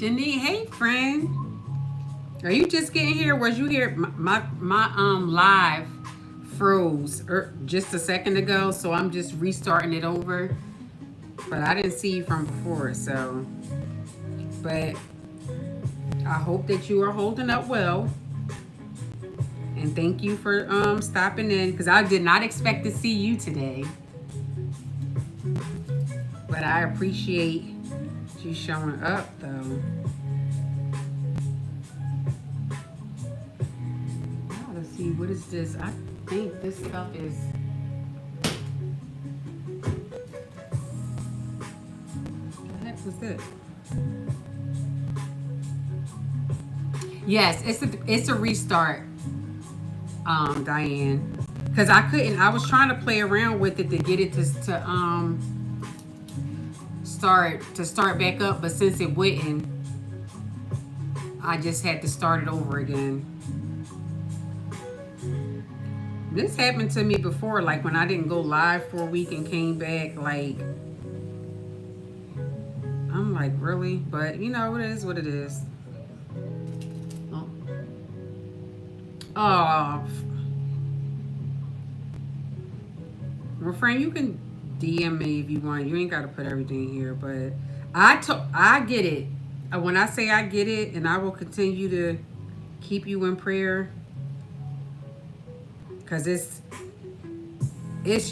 Janine, hey friend. Are you just getting here? Was you here? My live froze just a second ago, so I'm just restarting it over. But I didn't see you from before, so. But I hope that you are holding up well, and thank you for stopping in because I did not expect to see you today. But I appreciate you showing up, though. Wow, let's see, what is this? I think this stuff is. What the heck was this? Yes, it's a restart, Diane. Cause I couldn't. I was trying to play around with it to get it to start back up, but since it wouldn't, I just had to start it over again. This happened to me before, like when I didn't go live for a week and came back. Like I'm like, really? But you know, it is what it is. Oh, well, friend, you can DM me if you want. You ain't got to put everything here, but I get it. When I say I get it, and I will continue to keep you in prayer, cause it's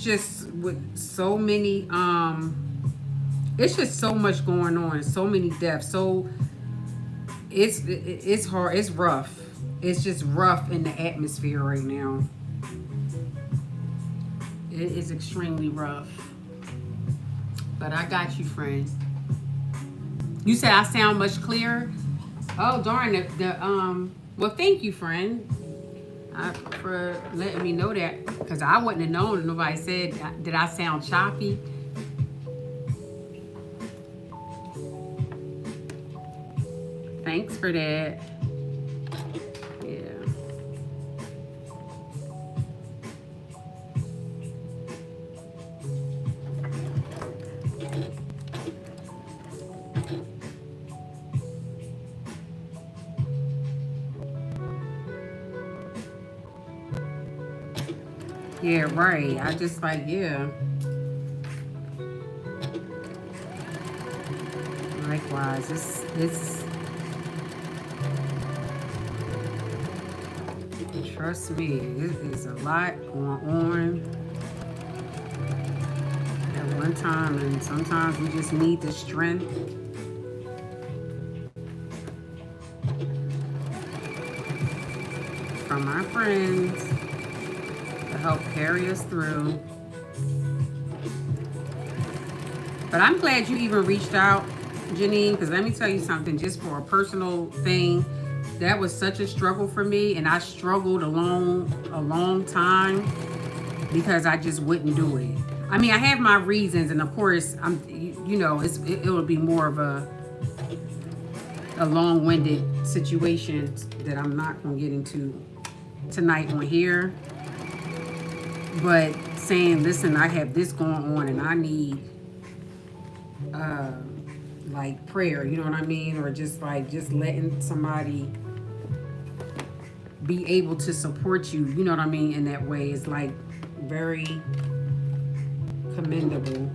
just with so many it's just so much going on, so many deaths, so it's hard, it's rough. It's just rough in the atmosphere right now. It is extremely rough. But I got you, friend. You said I sound much clearer? Oh darn, well, thank you, friend. For letting me know that, because I wouldn't have known if nobody said, did I sound choppy? Thanks for that. Yeah, right. I just like, yeah. Likewise, it's trust me, it is a lot going on at one time, and sometimes we just need the strength from our friends to help carry us through. But I'm glad you even reached out, Janine, because let me tell you something, just for a personal thing, that was such a struggle for me, and I struggled alone a long time because I just wouldn't do it. I mean, I have my reasons, and of course, it would be more of a long-winded situation that I'm not going to get into tonight on here. But saying, listen, I have this going on, and I need like prayer, you know what I mean? Or just letting somebody be able to support you, you know what I mean, in that way is like very commendable.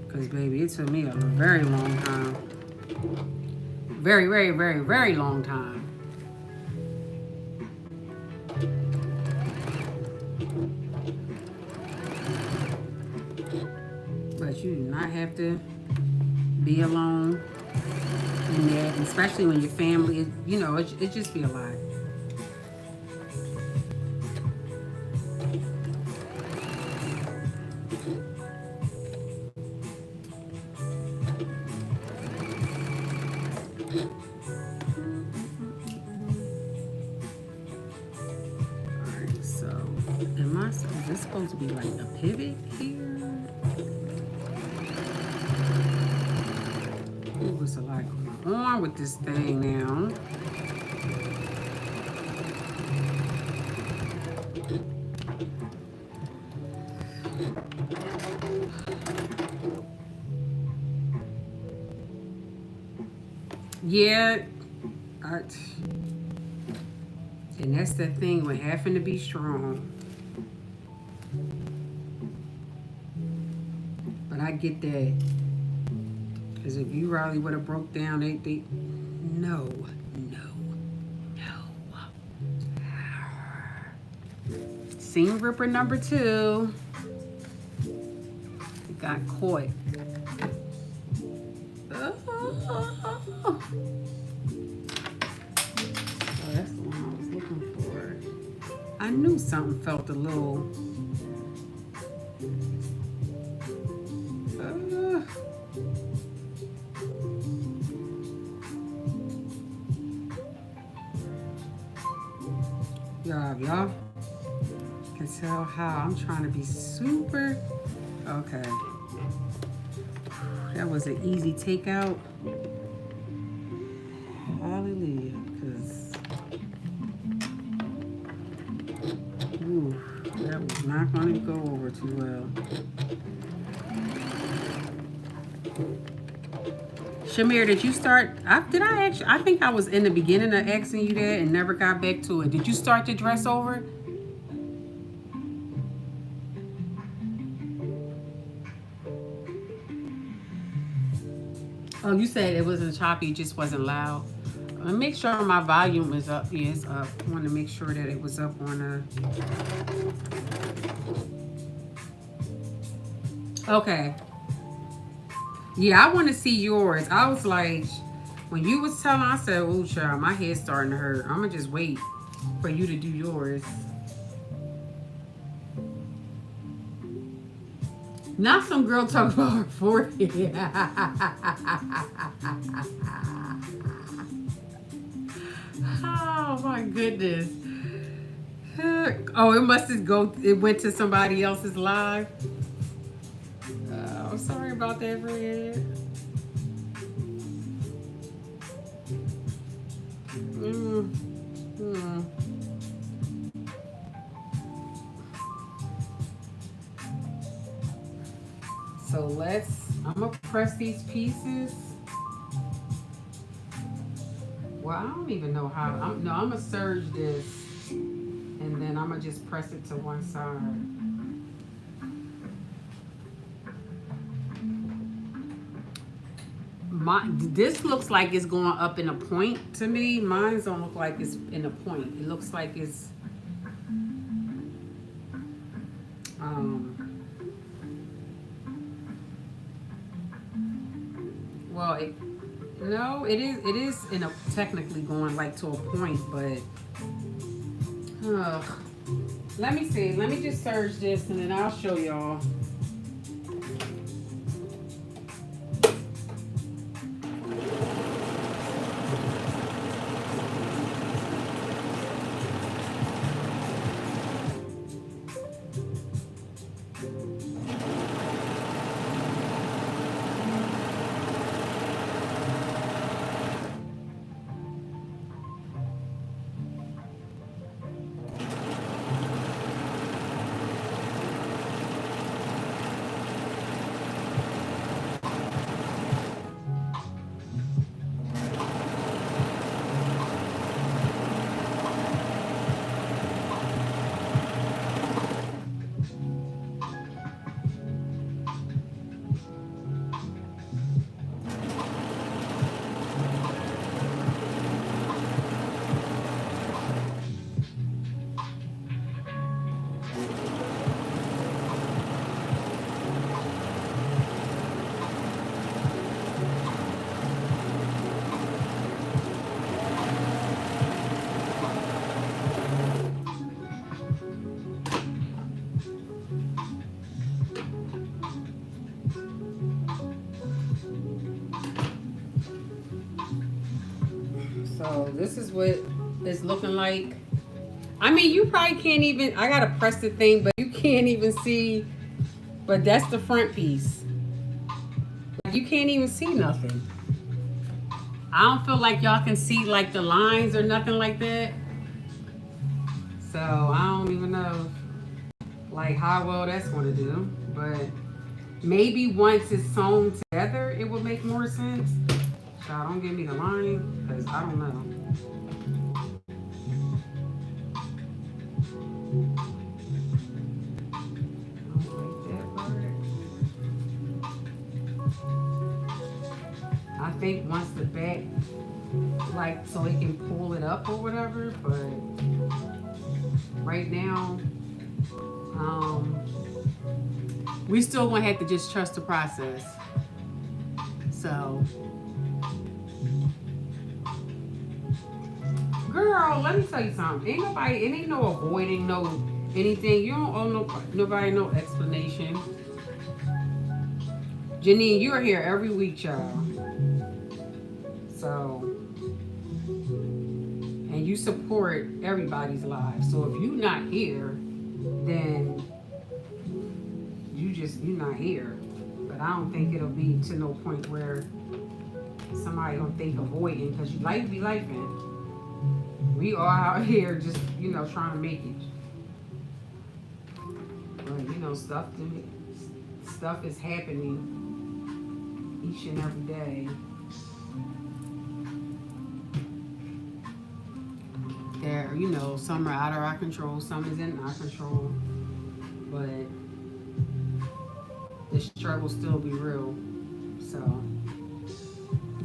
Because baby, it took me a very long time. Very, very, very, very long time. But you do not have to be alone in that, especially when your family, it just be a lot. Alright, so is this supposed to be like a pivot here? Ooh, it's a lot going on with this thing now. Yeah, I, and that's the thing with having to be strong. But I get that. Because if you really would have broke down, they no, no, no. Seam ripper number 2. Got caught. Oh, that's the one I was looking for. I knew something felt a little. Y'all can tell how I'm trying to be super. Okay. That was an easy takeout. Hallelujah. Because, that was not going to go over too well. Shamir, did you start? I think I was in the beginning of asking you that and never got back to it. Did you start the dress over? Oh, you said it wasn't choppy, it just wasn't loud. Let me make sure my volume is up. Yeah, it's up. I want to make sure that it was up on Okay. Yeah, I want to see yours. I was like, when you was telling, I said, oh, child, my head's starting to hurt. I'm going to just wait for you to do yours. Not some girl talk about her forehead. Oh, my goodness. Oh, it went to somebody else's live. I'm sorry about that, Fred. So I'm gonna press these pieces. Well, I don't even know how. I'm gonna serge this, and then I'm gonna just press it to one side. This looks like it's going up in a point to me. Mine don't look like it's in a point. It looks like it's well, no, it is in a technically going like to a point, but let me see. Let me just serge this and then I'll show y'all. So this is what it's looking like. I mean, you probably can't even, I gotta press the thing, but you can't even see, but that's the front piece. You can't even see nothing. I don't feel like y'all can see like the lines or nothing like that. So I don't even know like how well that's gonna do, but maybe once it's sewn together, it would make more sense. Child, don't give me the line, because I don't know. I don't like that part. I think once the back, like, so it can pull it up or whatever, but right now, we still gonna have to just trust the process. So, girl, let me tell you something. Ain't nobody, it ain't no avoiding no anything. You don't owe nobody no explanation. Janine, you are here every week, y'all. So, and you support everybody's lives. So if you're not here, then you're not here. But I don't think it'll be to no point where somebody don't think avoiding, because you life be lifing. We are out here just, trying to make it. But stuff is happening each and every day. There, some are out of our control, some is in our control, but the struggle still be real. So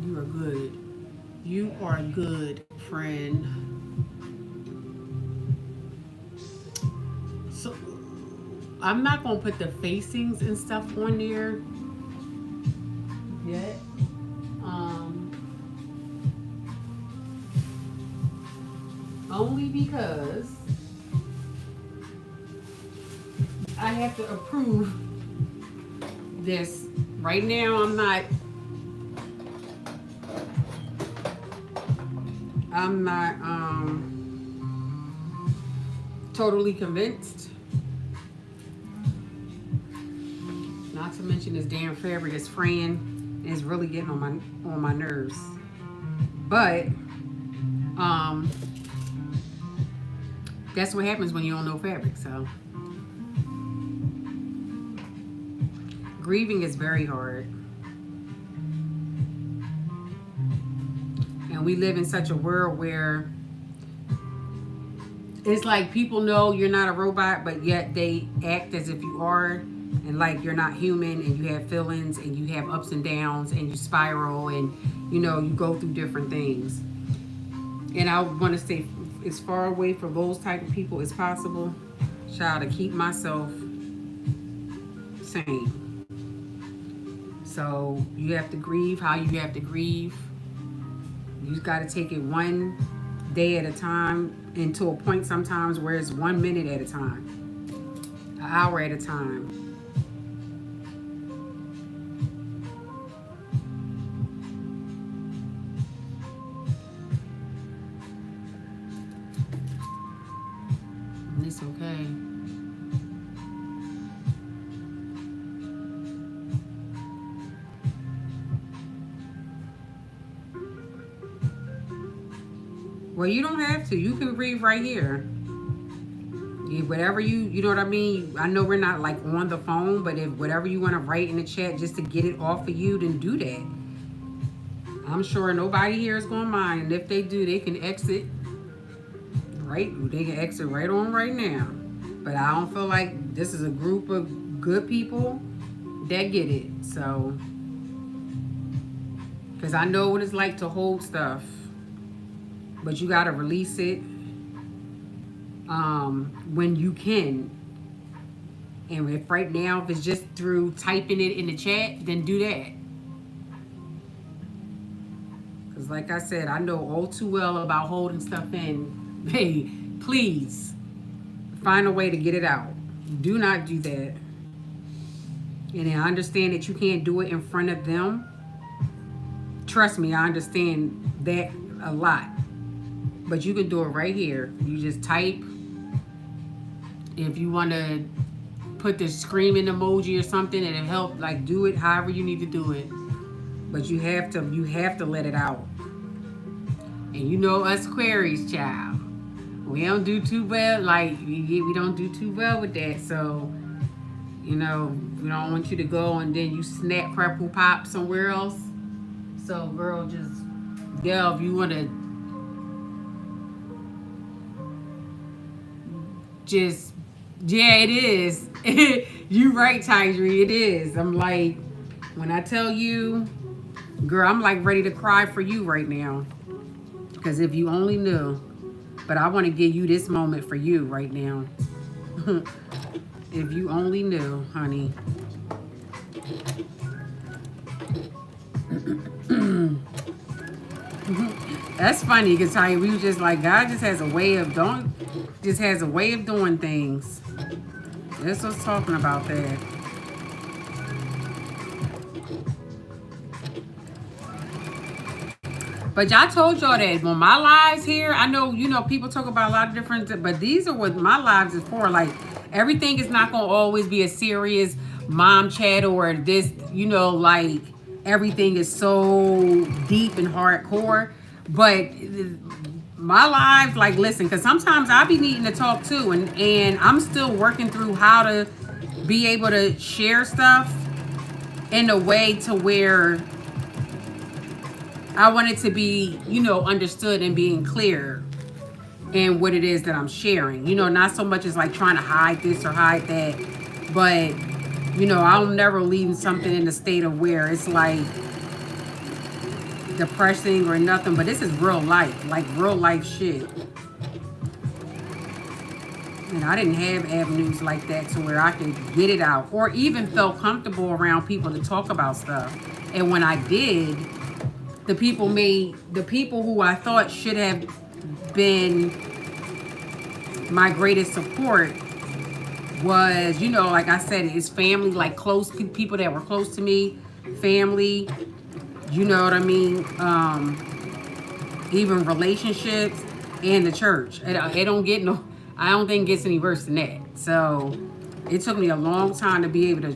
you are good. You are good, friend. So I'm not gonna put the facings and stuff on there yet. Only because I have to approve this. Right now I'm not totally convinced. Not to mention this damn fabric is fraying, is really getting on my nerves. But that's what happens when you don't know fabric. So grieving is very hard. And we live in such a world where it's like people know you're not a robot, but yet they act as if you are, and like you're not human, and you have feelings, and you have ups and downs, and you spiral, and you go through different things. And I want to stay as far away from those type of people as possible, child, to keep myself sane. So you have to grieve how you have to grieve. You got to take it one day at a time, and to a point sometimes where it's 1 minute at a time, an hour at a time. And it's okay. Well, you don't have to. You can breathe right here. Whatever you know what I mean? I know we're not like on the phone, but if whatever you want to write in the chat just to get it off of you, then do that. I'm sure nobody here is going to mind. And if they do, they can exit right. They can exit right on right now. But I don't feel like this is a group of good people that get it. So, because I know what it's like to hold stuff. But you got to release it when you can. And if right now, if it's just through typing it in the chat, then do that. Because like I said, I know all too well about holding stuff in. Hey, please find a way to get it out. Do not do that. And I understand that you can't do it in front of them. Trust me, I understand that a lot. But you can do it right here. You just type. If you want to put the screaming emoji or something, it'll help. Like, do it however you need to do it. But you have to let it out. And us Aquarius, child, we don't do too well. Like, we don't do too well with that. So, we don't want you to go and then you snap, crapple, pop somewhere else. So, girl, just yeah, if you want to just yeah, it is. You right, Tyree. It is. I'm like, when I tell you, girl, I'm like ready to cry for you right now. Because if you only knew, but I want to give you this moment for you right now. If you only knew, honey. That's funny because Tanya, we were just like, God just has a way of doing things. That's what's talking about that. But y'all told y'all that when my lives here, I know, people talk about a lot of different, but these are what my lives is for. Like, everything is not going to always be a serious mom chat or this, like everything is so deep and hardcore. But my lives, like, listen, because sometimes I be needing to talk too. And I'm still working through how to be able to share stuff in a way to where I want it to be, understood and being clear in what it is that I'm sharing. Not so much as like trying to hide this or hide that, but, I'll never leave something in a state of where it's like depressing or nothing, but this is real life, like real life shit. And I didn't have avenues like that to where I could get it out or even felt comfortable around people to talk about stuff. And when I did, the people who I thought should have been my greatest support was, like I said, it's family, like close people that were close to me, family, you know what I mean? Even relationships and the church. I don't think it gets any worse than that. So it took me a long time to be able to,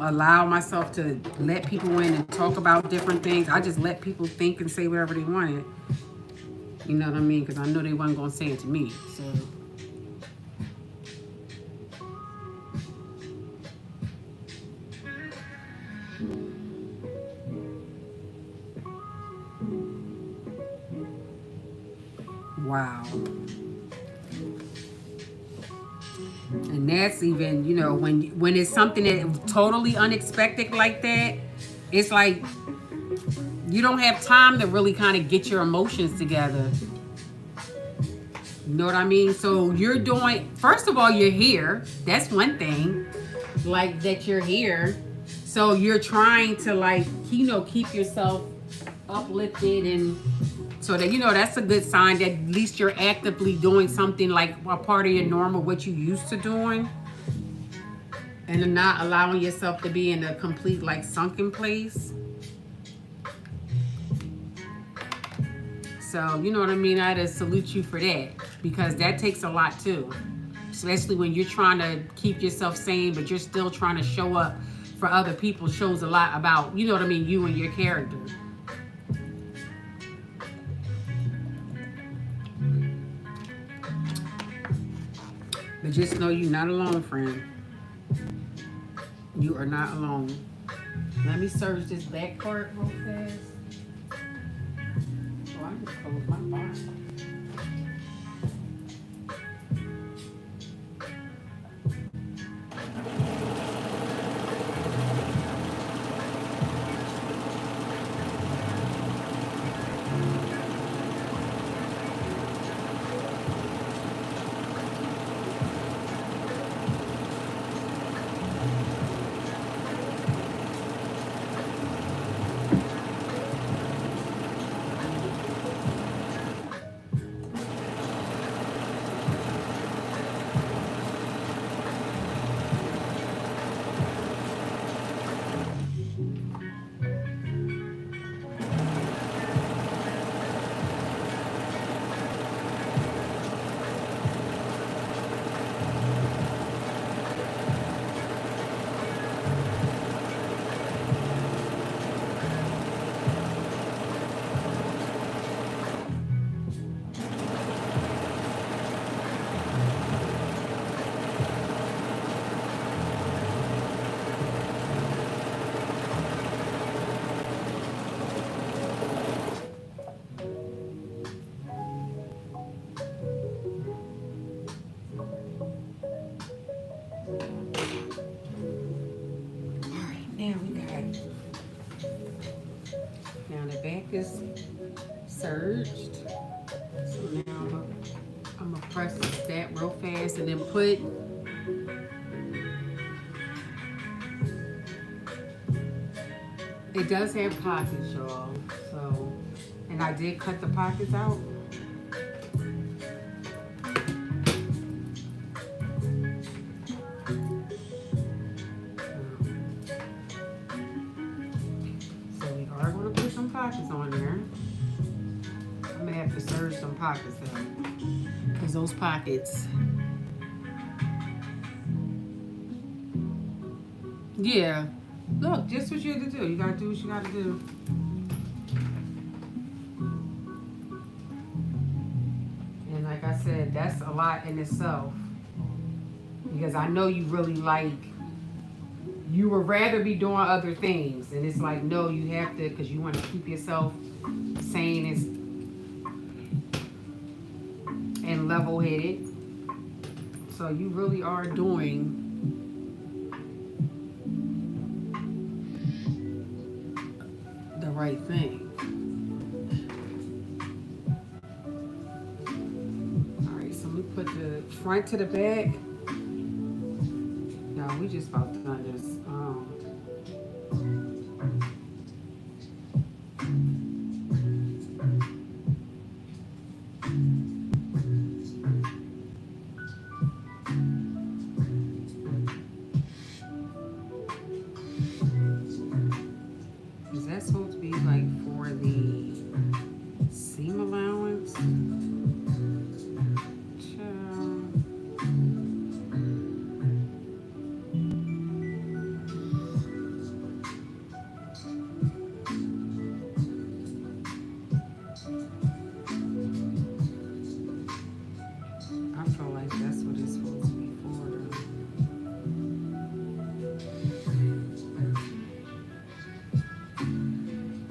allow myself to let people in and talk about different things. I just let people think and say whatever they wanted. You know what I mean? Because I know they wasn't going to say it to me. So. Wow. And that's even, when it's something that totally unexpected like that, it's like you don't have time to really kind of get your emotions together. You know what I mean? So you're doing, first of all, you're here. That's one thing, like that you're here. So you're trying to like, keep yourself uplifted and so that, that's a good sign that at least you're actively doing something like a part of your normal, what you used to doing. And not allowing yourself to be in a complete like sunken place. So, you know what I mean? I had to salute you for that because that takes a lot too. Especially when you're trying to keep yourself sane, but you're still trying to show up for other people shows a lot about, you know what I mean, you and your character. But just know you're not alone, friend. You are not alone. Let me search this back part real fast. Oh, I just closed my bar. press that real fast and then put it does have pockets, y'all. So, and I did cut the pockets out. So we are going to put some pockets on there. I'm going to have to serge some pockets out. Because those pockets, yeah. Look, just what you have to do. You got to do what you got to do. And like I said, that's a lot in itself. Because I know you really like, you would rather be doing other things. And it's like, no, you have to, because you want to keep yourself sane and level-headed. So you really are doing the right thing. All right, so we put the front to the back. No, we just about done this. Is that supposed to be like for the seam allowance? I feel like that's what it's supposed to be for.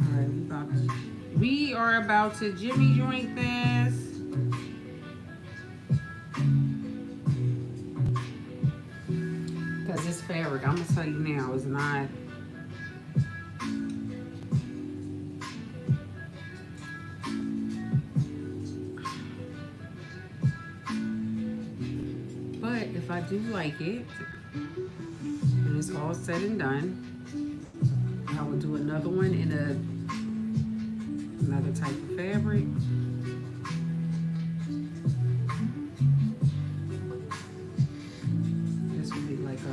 Alright, we are about to Jimmy joint this. Because this fabric, I'm going to tell you now, is not. But if I do like it, and it's all said and done, I will do another one in another type of fabric. This would be like a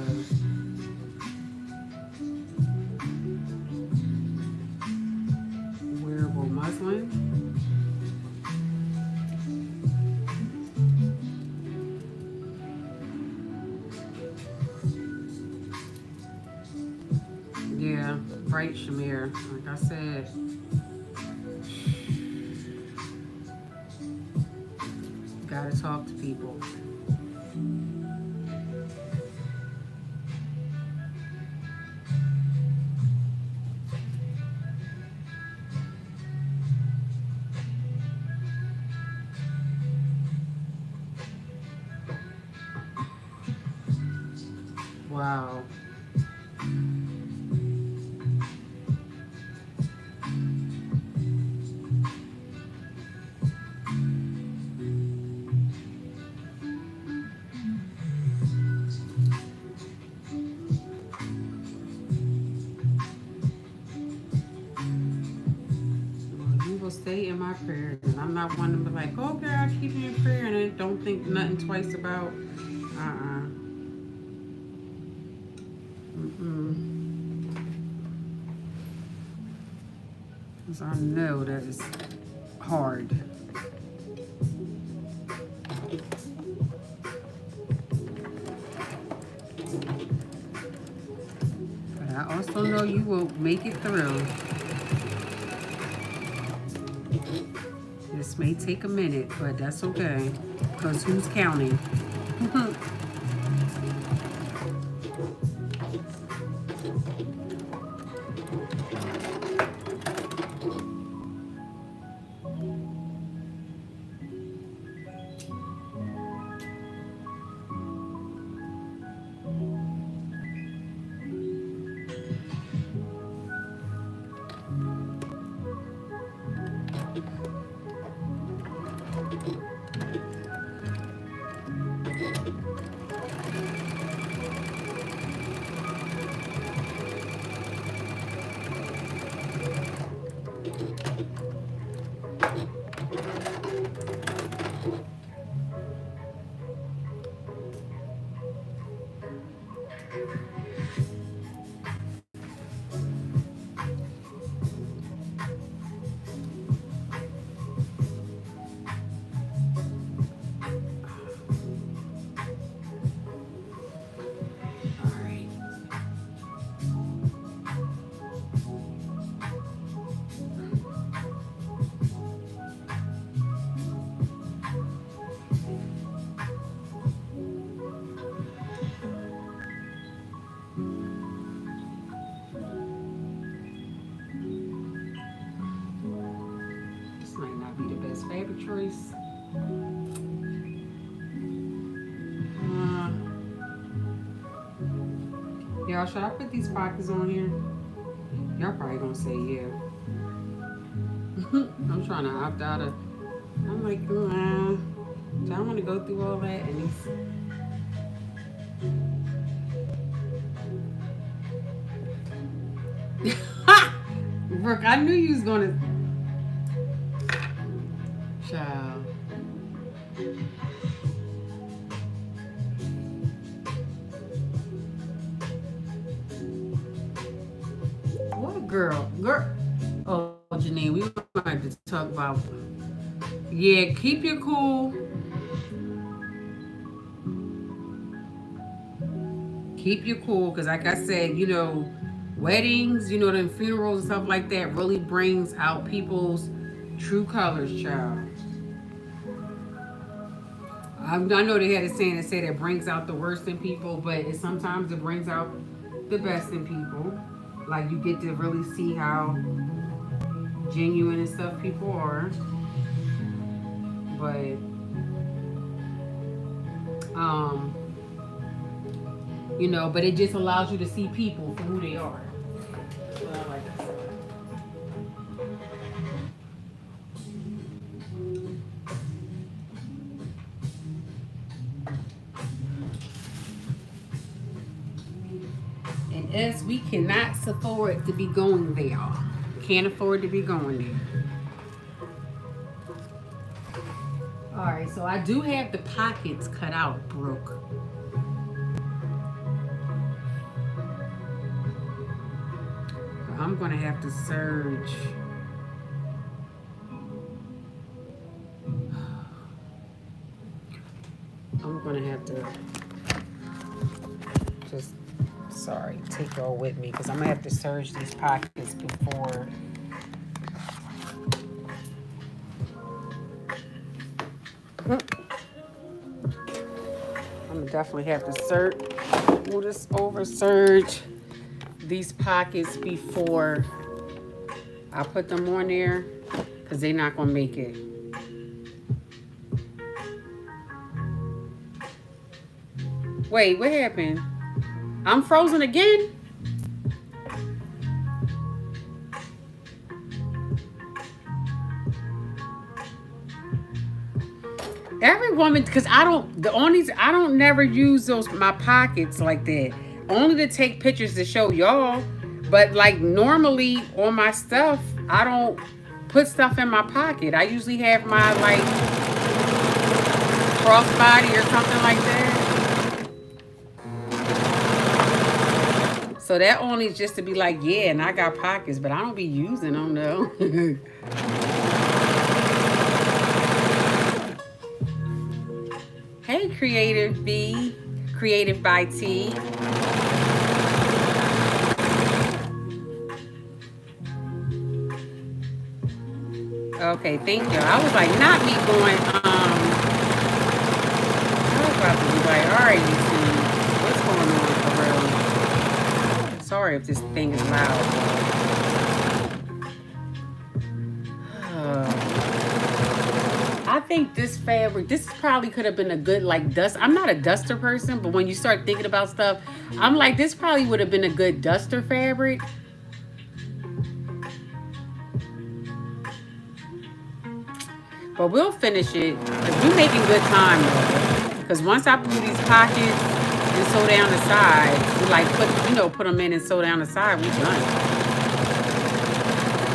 wearable muslin. Yeah, bright shamir. Like I said, gotta talk to people. Wow. Stay in my prayers, and I'm not one to be like, oh God, keep me in prayer, and I don't think nothing twice about. Because I know that is hard. But I also know you will make it through. This may take a minute, but that's okay, because who's counting? Y'all, should I put these pockets on here? Y'all probably gonna say yeah. I'm trying to opt out of. I'm like, nah. Do I want to go through all that and these? Brooke, I knew you was gonna. Child. What girl? Girl. Oh, Janine, we wanted to talk about. Yeah, keep your cool. Keep your cool, because like I said, you know, weddings, you know, them funerals and stuff like that really brings out people's true colors, child. I know they had a saying that said it brings out the worst in people, but sometimes it brings out the best in people. Like you get to really see how genuine and stuff people are. But um, you know, but it just allows you to see people for who they are. That's what I like to say. And us, we cannot afford to be going there. Can't afford to be going there. All right, so I do have the pockets cut out, Brooke. I'm gonna have to serge. I'm gonna have to just, sorry, take y'all with me because I'm gonna have to serge these pockets before. I'm gonna definitely have to serge. We'll just over serge these pockets before I put them on there because they're not gonna make it. Wait, what happened? I'm frozen again? Every woman, because I don't never use my pockets like that. Only to take pictures to show y'all. But like normally on my stuff, I don't put stuff in my pocket. I usually have my like crossbody or something like that. So that only is just to be like, yeah, and I got pockets, but I don't be using them though. Hey, Creative B, Creative by T. Okay, thank you. I was like, not me going, I was about to be like, all right, YouTube, what's going on for real? Sorry if this thing is loud. I think this fabric, this probably could have been a good like dust. I'm not a duster person, but when you start thinking about stuff, I'm like, this probably would have been a good duster fabric. But we'll finish it. We're making good time though. Because once I pull these pockets and sew down the sides, we like put them in and sew down the side, we done.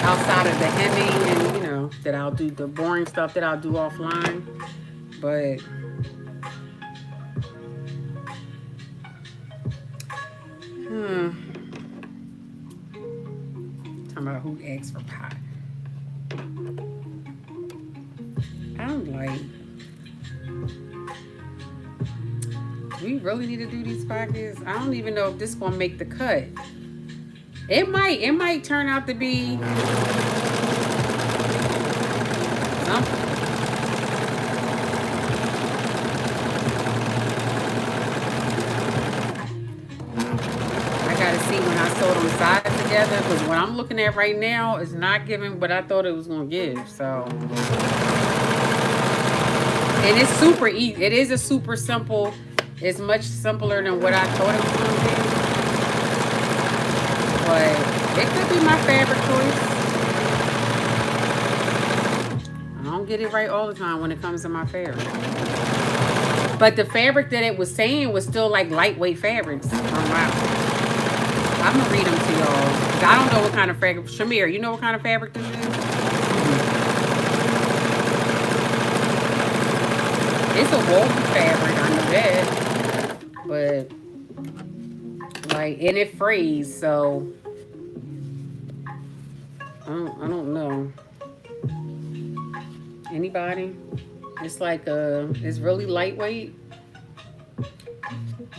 Outside of the hemming and that I'll do the boring stuff that I'll do offline. But talking about who asked for pie. I'm like, we really need to do these pockets. I don't even know if this is gonna make the cut. It might turn out to be something. I gotta see when I sew them sides together, because what I'm looking at right now is not giving what I thought it was gonna give. So, and it's super easy. It is a super simple. It's much simpler than what I thought it was gonna be. but it could be my fabric choice. I don't get it right all the time when it comes to my fabric. But the fabric that it was saying was still like lightweight fabrics. Oh, wow. I'm going to read them to y'all. I don't know what kind of fabric. Shamir, you know what kind of fabric this is? It's a woven fabric, I know that. But, like, and it frays, so I don't know. Anybody? It's like it's really lightweight.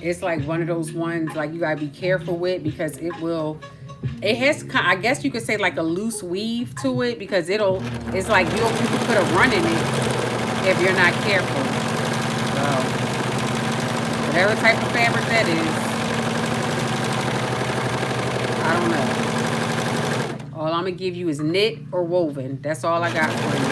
It's like one of those ones like you gotta be careful with because it has, I guess you could say like a loose weave to it because it's like you can put a run in it if you're not careful. So whatever type of fabric that is, I don't know. All I'm gonna give you is knit or woven. That's all I got for you.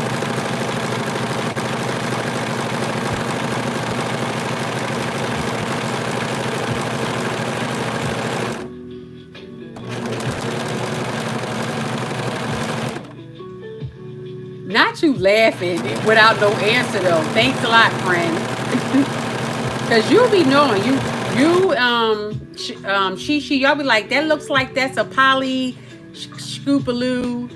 Not you laughing without no answer though. Thanks a lot, friend. Cause you'll be knowing she y'all be like that looks like that's a poly scoopaloo,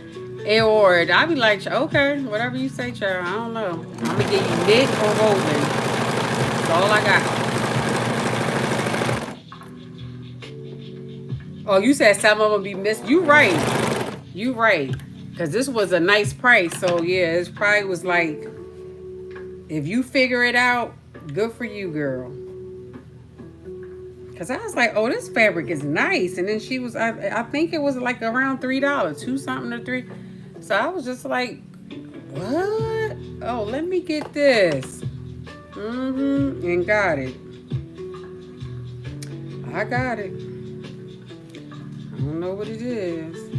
or I'll be like okay, whatever you say, child. I don't know. I'm gonna get you knit or woven. That's all I got. Oh, you said some of them be missed. You right. You right. Because this was a nice price. So, yeah, it probably was like, if you figure it out, good for you, girl. Because I was like, oh, this fabric is nice. And then she was, I think it was like around $3, 2 something or 3. So I was just like, what? Oh, let me get this. And got it. I got it. I don't know what it is.